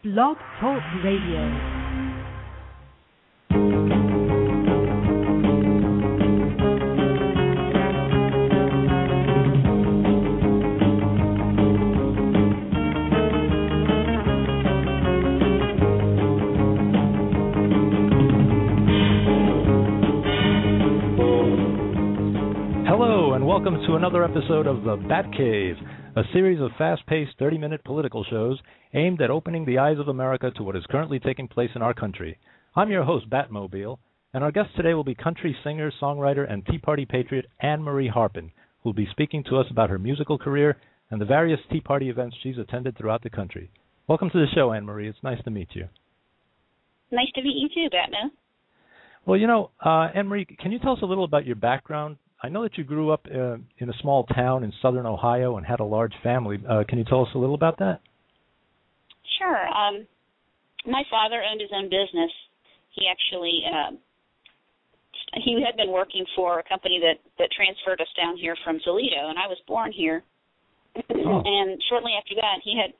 Blog Talk Radio. Welcome to another episode of the Batcave, a series of fast-paced 30-minute political shows aimed at opening the eyes of America to what is currently taking place in our country. I'm your host, Batmobile, and our guest today will be country singer, songwriter, and Tea Party Patriot Marie Harpen, who will be speaking to us about her musical career and the various Tea Party events she's attended throughout the country. Welcome to the show, Marie. It's nice to meet you. Nice to meet you too, Batman. Well, Marie, can you tell us a little about your background? I know that you grew up in a small town in southern Ohio and had a large family. Can you tell us a little about that? Sure. My father owned his own business. He actually he had been working for a company that transferred us down here from Toledo, and I was born here. Oh. And shortly after that, it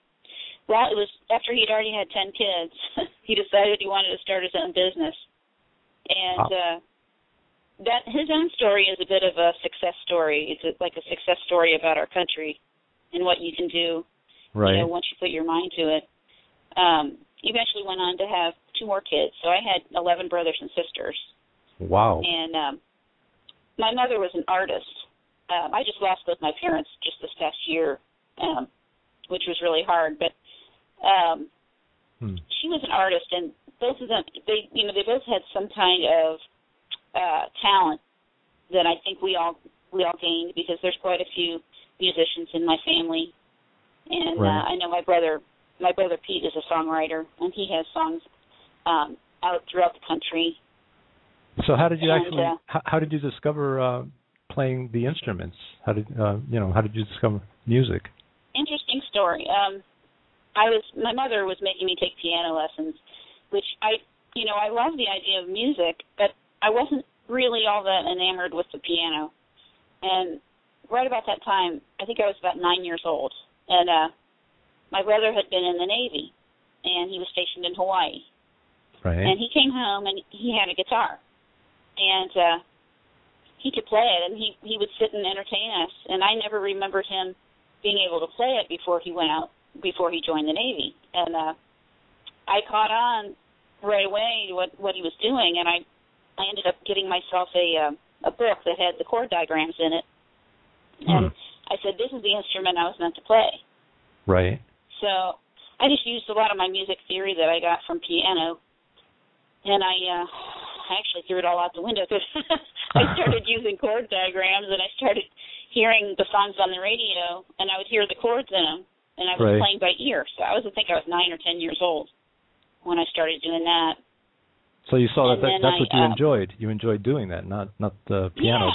was after he'd already had 10 kids, he decided he wanted to start his own business. And that his own story is a bit of a success story. It's like a success story about our country and what you can do, right. Once you put your mind to it. He eventually went on to have 2 more kids. So I had 11 brothers and sisters. Wow. And my mother was an artist. I just lost both my parents just this past year, which was really hard. But she was an artist, and both of them, they both had some kind of talent that I think we all gained, because there's quite a few musicians in my family, and right. I know my brother Pete is a songwriter, and he has songs out throughout the country. So how did you how did you discover playing the instruments? How did you discover music? Interesting story. My mother was making me take piano lessons, which I love the idea of music, but I wasn't really all that enamored with the piano. And right about that time, I think I was about 9 years old, and my brother had been in the Navy, and he was stationed in Hawaii. Right. And he came home, and he had a guitar, and he could play it, and he would sit and entertain us. And I never remembered him being able to play it before he joined the Navy. And I caught on right away what he was doing, and I ended up getting myself a book that had the chord diagrams in it. And I said, this is the instrument I was meant to play. Right. So I just used a lot of my music theory that I got from piano, and I actually threw it all out the window, because I started using chord diagrams, and I started hearing the songs on the radio, and I would hear the chords in them, and I was playing by ear. So I think I was 9 or 10 years old when I started doing that. So you saw that's what you enjoyed. You enjoyed doing that, not the piano,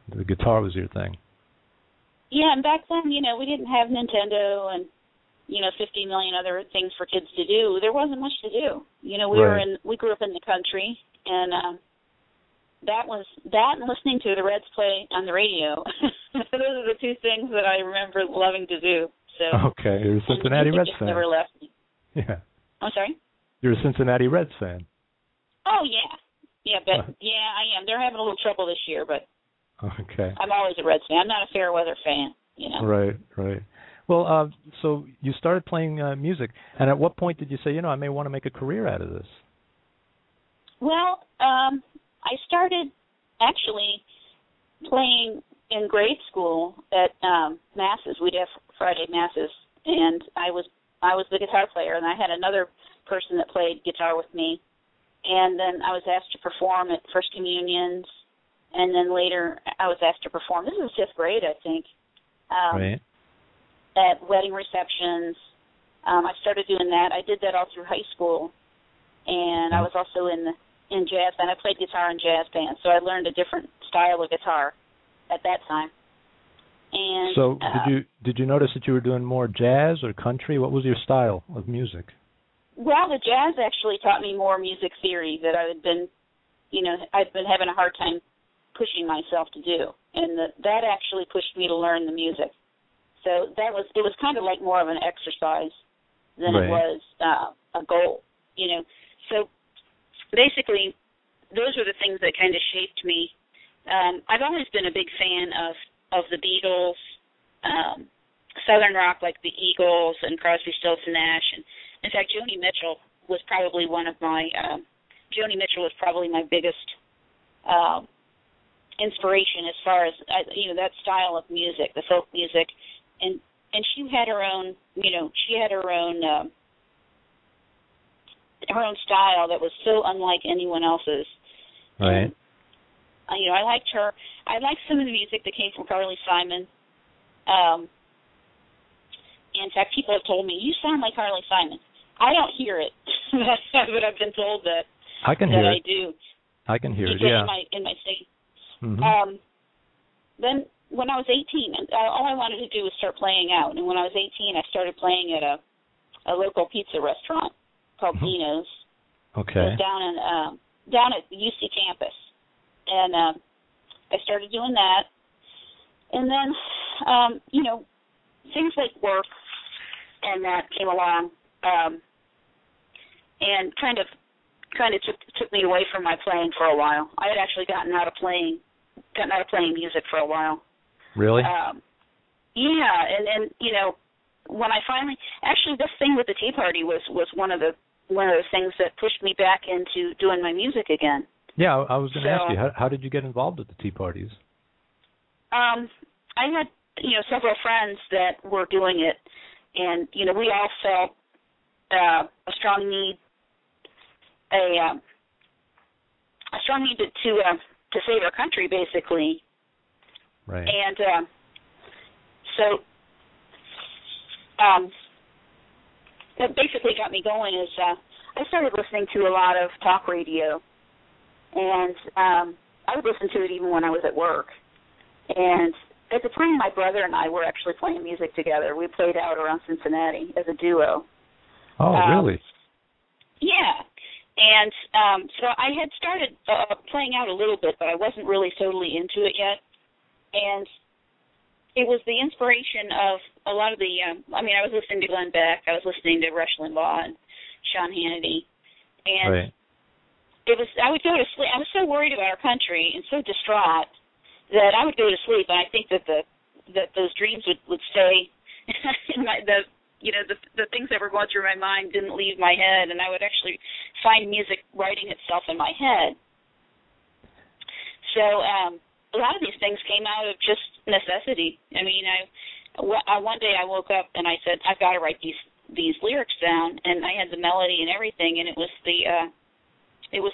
but the guitar was your thing. Yeah, and back then, we didn't have Nintendo and 50 million other things for kids to do. There wasn't much to do. We grew up in the country, and that and listening to the Reds play on the radio. Those are the 2 things that I remember loving to do. So okay, you're a Cincinnati Reds fan. Never left me. Yeah. I'm sorry? You're a Cincinnati Reds fan. Oh, yeah. Yeah, but I am. They're having a little trouble this year, but okay. I'm always a Reds fan. I'm not a fair weather fan, Right. Well, so you started playing music, and at what point did you say, I may want to make a career out of this? Well, I started actually playing in grade school at masses. We'd have Friday masses, and I was the guitar player, and I had another person that played guitar with me. And then I was asked to perform at First Communions, and then later I was asked to perform. This is 5th grade, I think, at wedding receptions. I started doing that. I did that all through high school, and I was also in jazz band. I played guitar in jazz bands, so I learned a different style of guitar at that time. And so did you notice that you were doing more jazz or country? What was your style of music? Well, the jazz actually taught me more music theory that I'd been having a hard time pushing myself to do, and that actually pushed me to learn the music. So it was kind of like more of an exercise than it was a goal, So basically, those were the things that kind of shaped me. I've always been a big fan of the Beatles, Southern rock like the Eagles and Crosby, Stills and Nash, and in fact, Joni Mitchell was probably my biggest inspiration as far as that style of music, the folk music, and she had her own her own style that was so unlike anyone else's. Right. And, I liked her. I liked some of the music that came from Carly Simon. In fact, people have told me, you sound like Carly Simon. I don't hear it, but I've been told that I can hear it. I do. I can hear it, yeah. In my state. Mm-hmm. Then when I was 18, all I wanted to do was start playing out. And when I was 18, I started playing at a local pizza restaurant called Dino's. Okay. It was down at the UC campus. And I started doing that. And then, things like work and that came along and kind of took me away from my playing for a while. I had actually gotten out of playing music for a while. Really? Yeah, and when I finally this thing with the Tea Party was one of the things that pushed me back into doing my music again. Yeah, I was going to ask you, how did you get involved at the tea parties? I had several friends that were doing it, and we all felt a strong need to save our country, basically. Right. And that basically got me going. Is I started listening to a lot of talk radio, and I would listen to it even when I was at work. And at the time, my brother and I were actually playing music together. We played out around Cincinnati as a duo. Oh, really? Yeah. And so I had started playing out a little bit, but I wasn't really totally into it yet. And it was the inspiration of a lot of the, I was listening to Glenn Beck, I was listening to Rush Limbaugh and Sean Hannity. And right. I would go to sleep. I was so worried about our country and so distraught that I would go to sleep, and I think that those dreams would stay in the things that were going through my mind didn't leave my head, and I would actually find music writing itself in my head. So a lot of these things came out of just necessity. One day I woke up and I said, I've got to write these lyrics down, and I had the melody and everything, and it was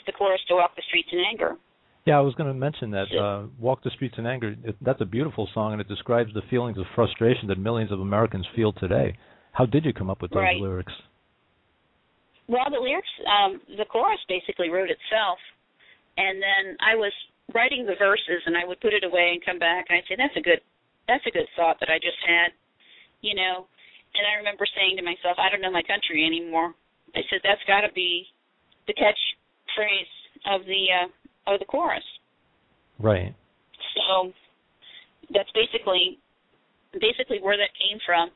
the chorus to Walk the Streets in Anger. Yeah, I was going to mention that. Walk the Streets in Anger, that's a beautiful song, and it describes the feelings of frustration that millions of Americans feel today. How did you come up with those lyrics? Well, the lyrics, the chorus basically wrote itself, and then I was writing the verses, and I would put it away and come back, and I'd say, that's a good thought that I just had, And I remember saying to myself, I don't know my country anymore. I said, that's got to be the catchphrase of the chorus. Right. So that's basically where that came from.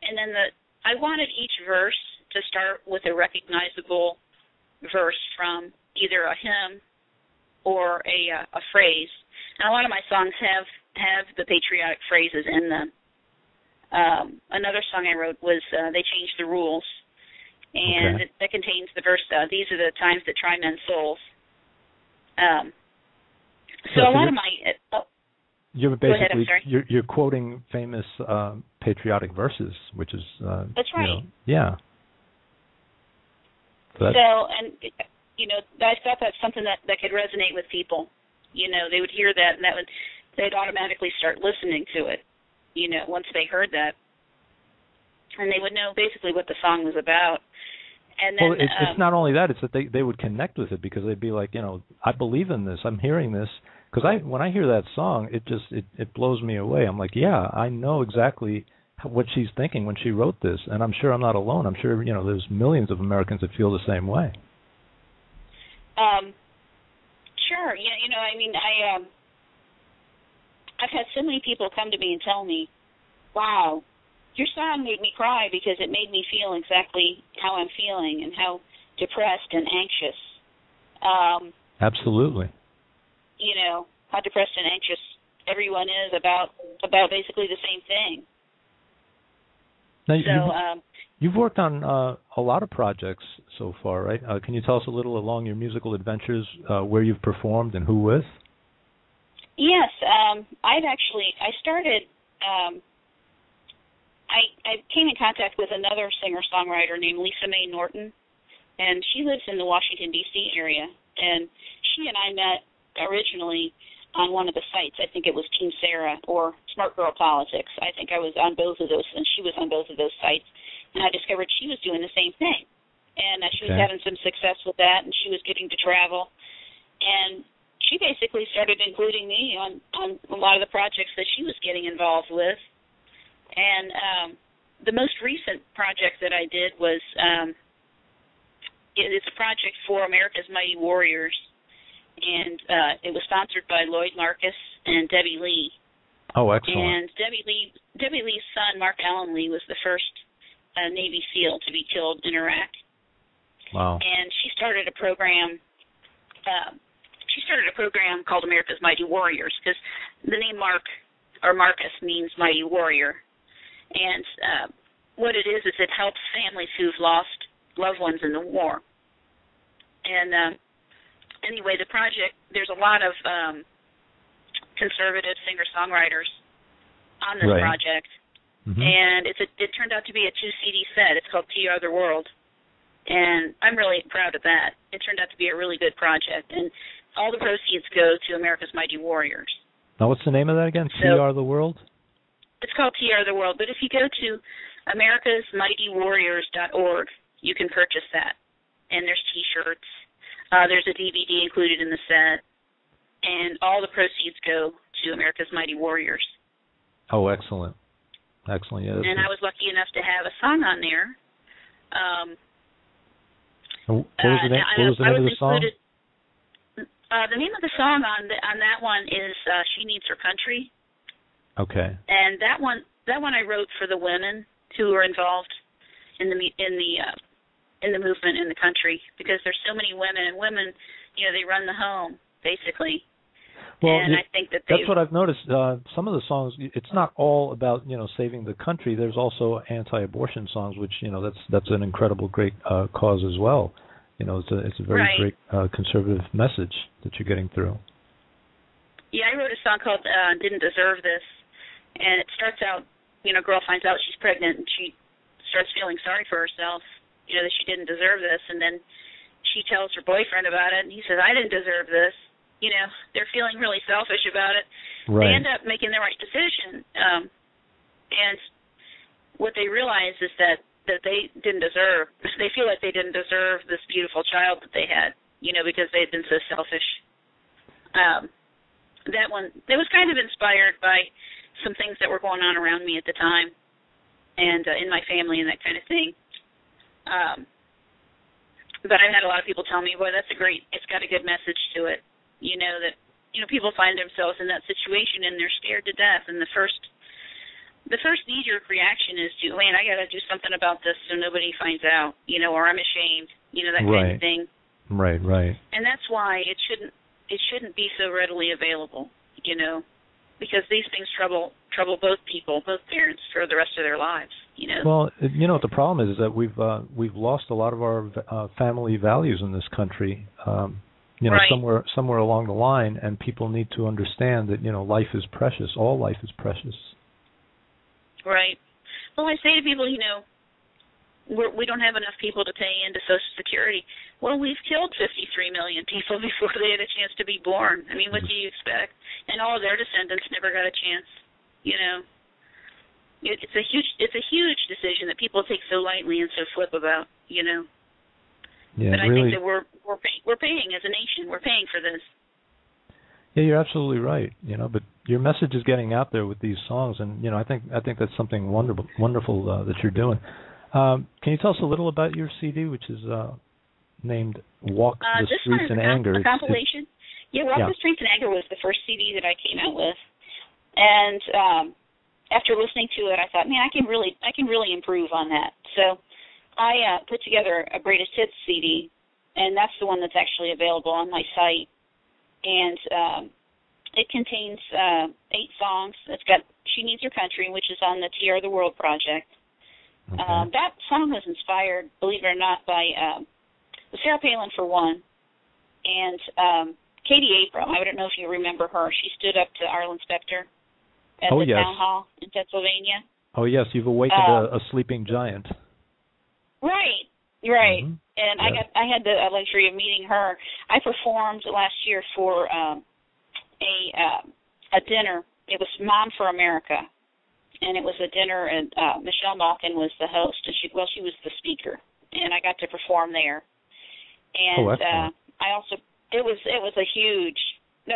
And then I wanted each verse to start with a recognizable verse from either a hymn or a phrase. And a lot of my songs have the patriotic phrases in them. Another song I wrote was They Changed the Rules, and that contains the verse, these are the times that try men's souls. So a lot of my... You're basically you're quoting famous patriotic verses, which is that's right. Yeah. So and I thought that's something that could resonate with people. They would hear that, and they'd automatically start listening to it. Once they heard that, and they would know basically what the song was about. And then, it's not only that; it's that they would connect with it because they'd be like, I believe in this. I'm hearing this. Because when I hear that song, it blows me away. I'm like, yeah, I know exactly what she's thinking when she wrote this, and I'm sure I'm not alone. I'm sure there's millions of Americans that feel the same way. Sure. I've had so many people come to me and tell me, wow, your song made me cry because it made me feel exactly how I'm feeling and how depressed and anxious. Absolutely. You know, how depressed and anxious everyone is about basically the same thing. Now, you've worked on a lot of projects so far, right? Can you tell us a little along your musical adventures, where you've performed and who with? Yes, I came in contact with another singer-songwriter named Lisa Mae Norton, and she lives in the Washington, D.C. area. And she and I met originally on one of the sites. I think it was Team Sarah or Smart Girl Politics. I think I was on both of those, and she was on both of those sites. And I discovered she was doing the same thing. And she was having some success with that, and she was getting to travel. And she basically started including me on a lot of the projects that she was getting involved with. And the most recent project that I did was it's a project for America's Mighty Warriors, and it was sponsored by Lloyd Marcus and Debbie Lee. Oh, excellent. And Debbie Lee's son, Mark Allen Lee, was the first Navy SEAL to be killed in Iraq. Wow. And she started a program. Called America's Mighty Warriors, because the name Marcus means mighty warrior. And what it is it helps families who've lost loved ones in the war. And anyway, the project, there's a lot of conservative singer-songwriters on this project. Mm-hmm. And it turned out to be a 2-CD set. It's called Tea Party Patriot. And I'm really proud of that. It turned out to be a really good project. And all the proceeds go to America's Mighty Warriors. Now, what's the name of that again? Tea Party Patriot? It's called Tea Party Patriot. But if you go to americasmightywarriors.org, you can purchase that. And there's T-shirts. There's a DVD included in the set. And all the proceeds go to America's Mighty Warriors. Oh, excellent. Excellent, yeah. And I was lucky enough to have a song on there. What was the name of the song? The name of the song on that one is "She Needs Her Country." Okay. And that one I wrote for the women who are involved in the movement in the country, because there's so many women, and women, they run the home basically. Well, and I think that's what I've noticed. Some of the songs, it's not all about saving the country. There's also anti-abortion songs, which that's an incredible great cause as well. It's a very great conservative message that you're getting through. Yeah, I wrote a song called "Didn't Deserve This," and it starts out, a girl finds out she's pregnant, and she starts feeling sorry for herself, that she didn't deserve this, and then she tells her boyfriend about it, and he says, "I didn't deserve this." They're feeling really selfish about it. Right. They end up making the right decision. And what they realize is that they didn't deserve, they feel like they didn't deserve this beautiful child that they had, because they had been so selfish. That one, it was kind of inspired by some things that were going on around me at the time and in my family and that kind of thing. But I've had a lot of people tell me, boy, it's got a good message to it. That people find themselves in that situation and they're scared to death, and the first knee-jerk reaction is to, man, I got to do something about this so nobody finds out, or I'm ashamed, that kind of thing. Right. And that's why it shouldn't be so readily available, because these things trouble both people, both parents, for the rest of their lives. Well, what the problem is that we've lost a lot of our family values in this country. Somewhere along the line, and people need to understand that life is precious. All life is precious. Right. Well, I say to people, we don't have enough people to pay into Social Security. Well, we've killed 53 million people before they had a chance to be born. I mean, what do you expect? And all of their descendants never got a chance. It's a huge decision that people take so lightly and so flip about. Yeah, but I really, think that we're paying as a nation. We're paying for this. Yeah, you're absolutely right. But your message is getting out there with these songs, and I think that's something wonderful that you're doing. Can you tell us a little about your CD, which is named "Walk the Streets in Anger"? A compilation. Walk the Streets in Anger was the first CD that I came out with, and after listening to it, I thought, man, I can really improve on that. So I put together a greatest hits CD, and that's the one that's actually available on my site. And it contains 8 songs. It's got "She Needs Her Country," which is on the TR the World project. Okay. That song was inspired, believe it or not, by Sarah Palin for one, and Katie Abram. I don't know if you remember her. She stood up to Arlen Specter at the town hall in Pennsylvania. Oh, yes, you've awakened a sleeping giant. Right. Mm-hmm. And yes. I had the luxury of meeting her. I performed last year for a dinner. It was Mom for America, and it was a dinner, and Michelle Malkin was the host, and she was the speaker, and I got to perform there. And I also it was that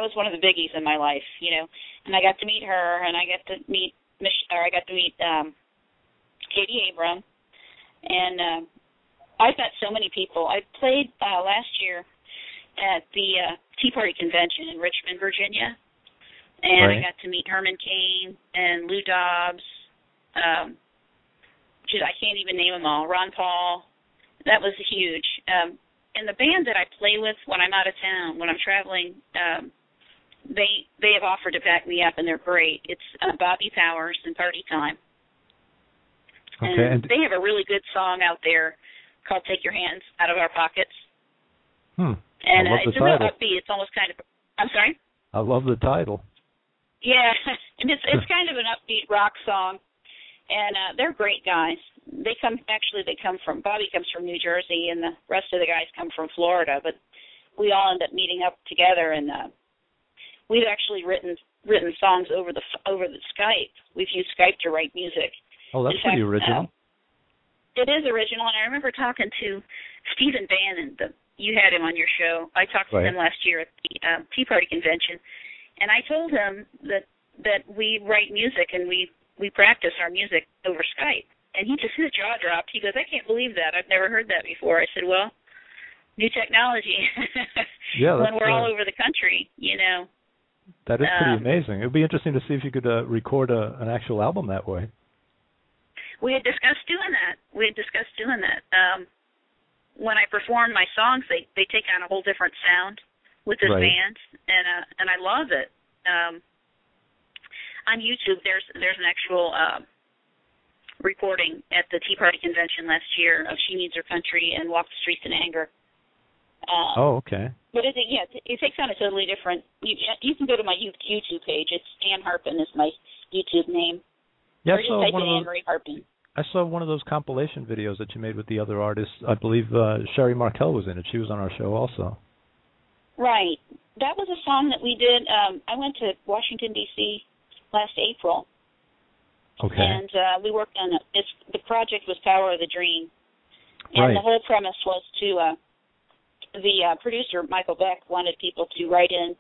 was one of the biggies in my life, you know. And I got to meet her, and I got to meet Katie Abram, and I've met so many people. I played last year at the Tea Party Convention in Richmond, Virginia, and I got to meet Herman Cain and Lou Dobbs. I can't even name them all. Ron Paul. That was huge. And the band that I play with when I'm out of town, when I'm traveling, they have offered to back me up, and they're great. It's Bobby Powers and Party Time. Okay. And they have a really good song out there called "Take Your Hands Out of Our Pockets." And it's a real upbeat. It's almost kind of. I'm sorry. I love the title. Yeah, and it's kind of an upbeat rock song, and they're great guys. Bobby comes from New Jersey, and the rest of the guys come from Florida. But we all end up meeting up together, and we've actually written songs over the Skype. We've used Skype to write music. Oh, that's pretty original. It is original, and I remember talking to Stephen Bannon. You had him on your show. I talked to him last year at the Tea Party Convention, and I told him that we write music and we practice our music over Skype. And his jaw dropped. He goes, "I can't believe that. I've never heard that before." I said, "Well, new technology." Yeah, when we're all over the country, you know. That is pretty amazing. It would be interesting to see if you could record an actual album that way. We had discussed doing that. When I perform my songs, they take on a whole different sound with this band, and I love it. On YouTube, there's an actual recording at the Tea Party Convention last year of "She Needs Her Country" and "Walk the Streets in Anger." Okay. But it takes on a totally different. You can go to my YouTube page. It's Ann Harpen is my YouTube name. Yeah, or just type in Ann Marie Harpen. I saw one of those compilation videos that you made with the other artists. I believe Sherry Markell was in it. She was on our show also. Right. That was a song that we did. I went to Washington, D.C. last April. Okay. And we worked on it. The project was Power of the Dream. And the whole premise was to, the producer, Michael Beck, wanted people to write in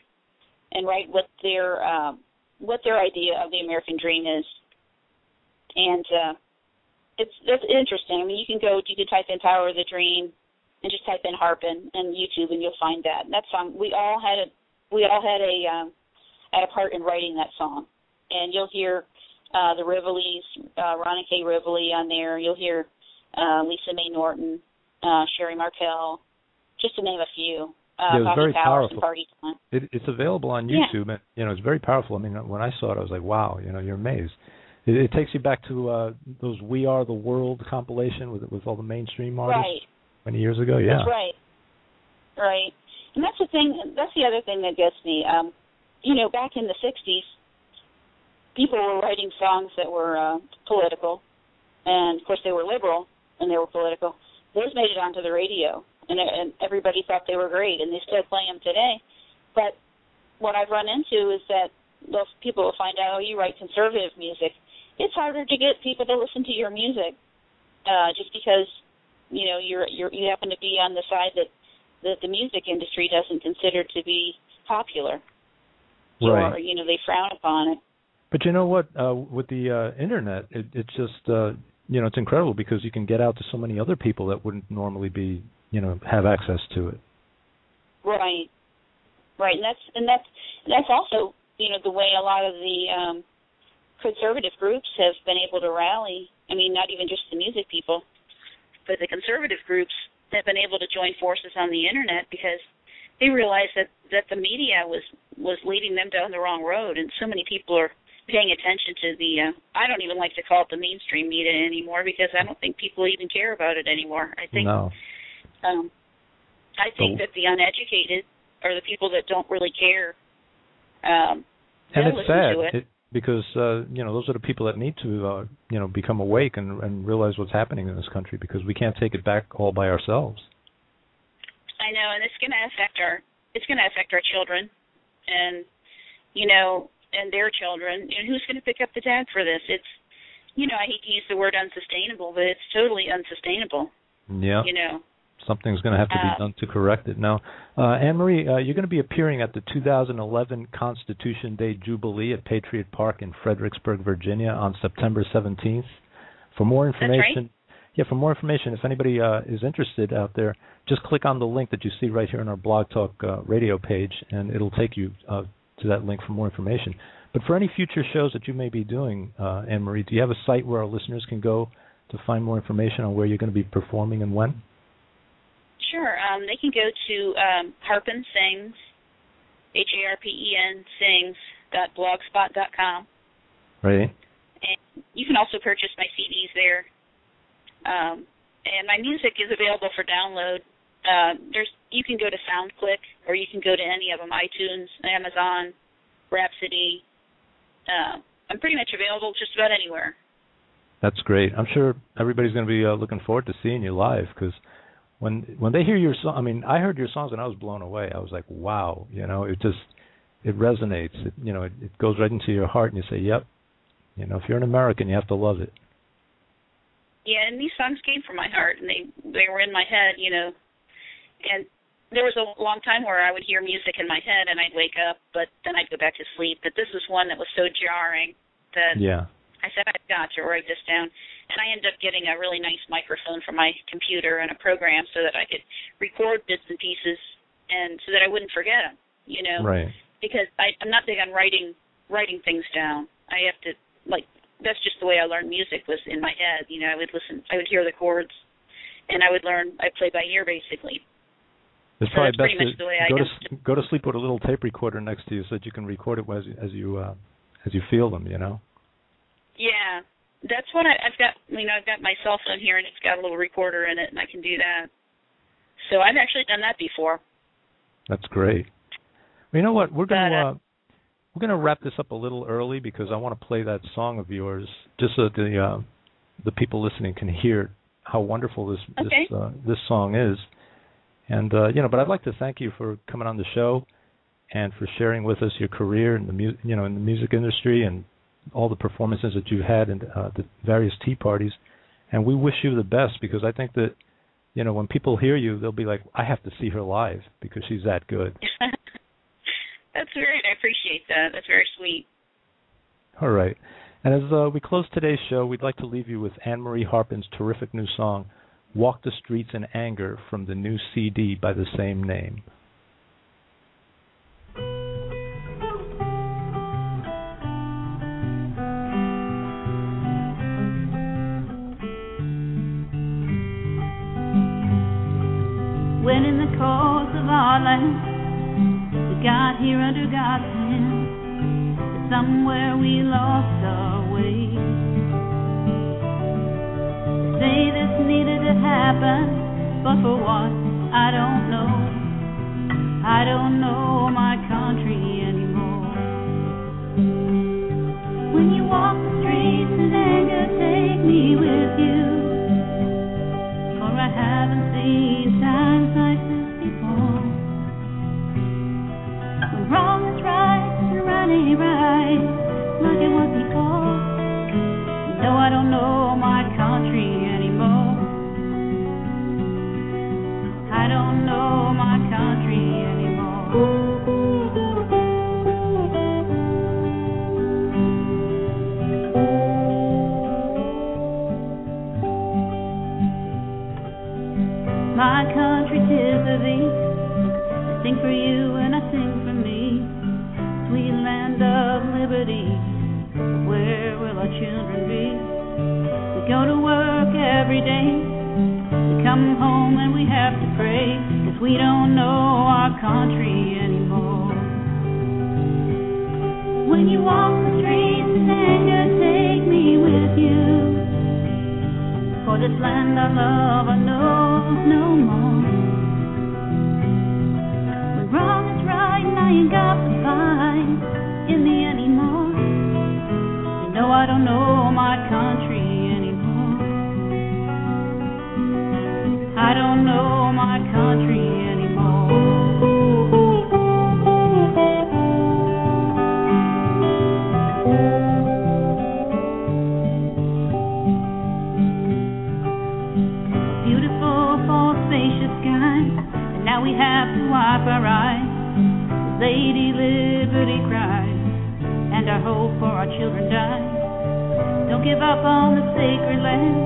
and write what their idea of the American dream is. And that's interesting. I mean, you can type in Power of the Dream and just type in Harpen and YouTube, and you'll find that. And that song, we all had a part in writing that song. And you'll hear the Rivoleys, Ron and Kay Rivoli on there. You'll hear Lisa Mae Norton, Sherry Markell, just to name a few. It was very powerful. And it's available on YouTube, and it's very powerful. I mean, when I saw it, I was like, wow, you're amazed. It takes you back to those "We Are the World" compilation with all the mainstream artists many years ago. Yeah, that's right. And that's the thing. That's the other thing that gets me. Back in the '60s, people were writing songs that were political, and of course they were liberal and they were political. Those made it onto the radio, and everybody thought they were great, and they still play them today. But what I've run into is that those people will find out, you write conservative music. It's harder to get people to listen to your music, just because you happen to be on the side that the music industry doesn't consider to be popular, or they frown upon it. But you know what? With the internet, it's just it's incredible because you can get out to so many other people that wouldn't normally be have access to it. Right, and that's also the way a lot of the conservative groups have been able to rally. I mean, not even just the music people, but the conservative groups have been able to join forces on the internet because they realized that the media was leading them down the wrong road, and so many people are paying attention to the, I don't even like to call it the mainstream media anymore because I don't think people even care about it anymore. I think, no. I think that the uneducated are the people that don't really care. And it's sad to it. because, those are the people that need to, become awake and realize what's happening in this country because we can't take it back all by ourselves. I know, and it's going to affect our children and, and their children, and who's going to pick up the tab for this? It's, I hate to use the word unsustainable, but it's totally unsustainable. Yeah. Something's going to have to be done to correct it. Now, Anne-Marie, you're going to be appearing at the 2011 Constitution Day Jubilee at Patriot Park in Fredericksburg, Virginia on September 17th. For more information, That's right. If anybody is interested out there, just click on the link that you see right here on our Blog Talk radio page, and it'll take you to that link for more information. But for any future shows that you may be doing, Anne-Marie, do you have a site where our listeners can go to find more information on where you're going to be performing and when? Sure. They can go to Harpen Sings, HARPEN Sings.blogspot.com. Right. And you can also purchase my CDs there. And my music is available for download. You can go to SoundClick, or you can go to any of them, iTunes, Amazon, Rhapsody. I'm pretty much available just about anywhere. That's great. I'm sure everybody's going to be looking forward to seeing you live because when they hear your song, I mean, I heard your songs and I was blown away. I was like, wow, it resonates. It goes right into your heart, and you say, yep. If you're an American, you have to love it. Yeah, and these songs came from my heart, and they were in my head, And there was a long time where I would hear music in my head, and I'd wake up, but then I'd go back to sleep. But this was one that was so jarring that I said, I've got to write this down. And I ended up getting a really nice microphone for my computer and a program so that I could record bits and pieces, and so that I wouldn't forget them, Right. Because I'm not big on writing things down. I have to, that's just the way I learned music, was in my head. I would listen, I would hear the chords, and I'd play by ear, basically. It's probably best to go to sleep with a little tape recorder next to you so that you can record it as you feel them, Yeah, that's what I've got. I've got my cell phone here, and it's got a little recorder in it, and I can do that. So I've actually done that before. That's great. Well, you know what? We're going to wrap this up a little early because I want to play that song of yours just so that the people listening can hear how wonderful this song is. And but I'd like to thank you for coming on the show and for sharing with us your career in the music industry and all the performances that you've had in the various tea parties. And we wish you the best because I think that when people hear you, they'll be like, I have to see her live because she's that good. That's great. I appreciate that. That's very sweet. All right. And as we close today's show, we'd like to leave you with Anne-Marie Harpen's terrific new song, Walk the Streets in Anger, from the new CD by the same name. When in the cause of our land we got here under God's hand, but somewhere we lost our way. Say this needed to happen, but for what, I don't know. I don't know my country anymore. When you walk the streets in anger, take me with you, for I haven't seen times like this before. When wrong is right and right ain't right, like it was before. No, I don't know my country anymore. I don't know my country anymore. My country, 'tis of thee. I sing for you and I sing for me. Sweet land of liberty, where will our children be? We go to work every day, we come home and we have to pray, 'cause we don't know our country anymore. When you walk the streets in anger, take me with you, for this land I love I know no more. When wrong is right and I ain't got the fight in me anymore, you know I don't know my country anymore. I don't know my country anymore. Now we have to wipe our eyes as Lady Liberty cries, and our hope for our children dies. Don't give up on the sacred land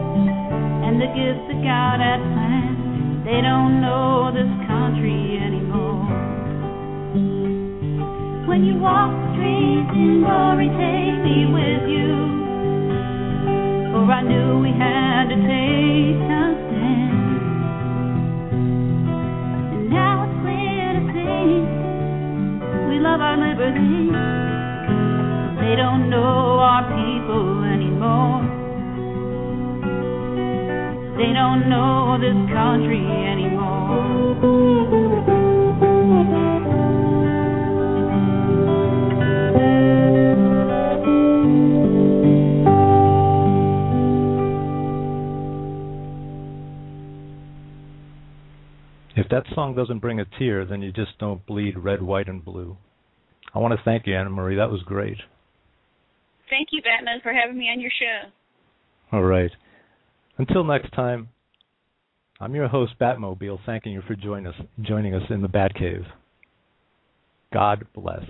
and the gifts that God had planned. They don't know this country anymore. When you walk the streets in glory, take me with you, for I knew we had to take a stand. Now it's clear to see we love our liberty. They don't know our people anymore. They don't know this country anymore. If that song doesn't bring a tear, then you just don't bleed red, white, and blue. I want to thank you, Anna Marie. That was great. Thank you, Batman, for having me on your show. All right. Until next time, I'm your host, Batmobile, thanking you for joining us in the Batcave. God bless.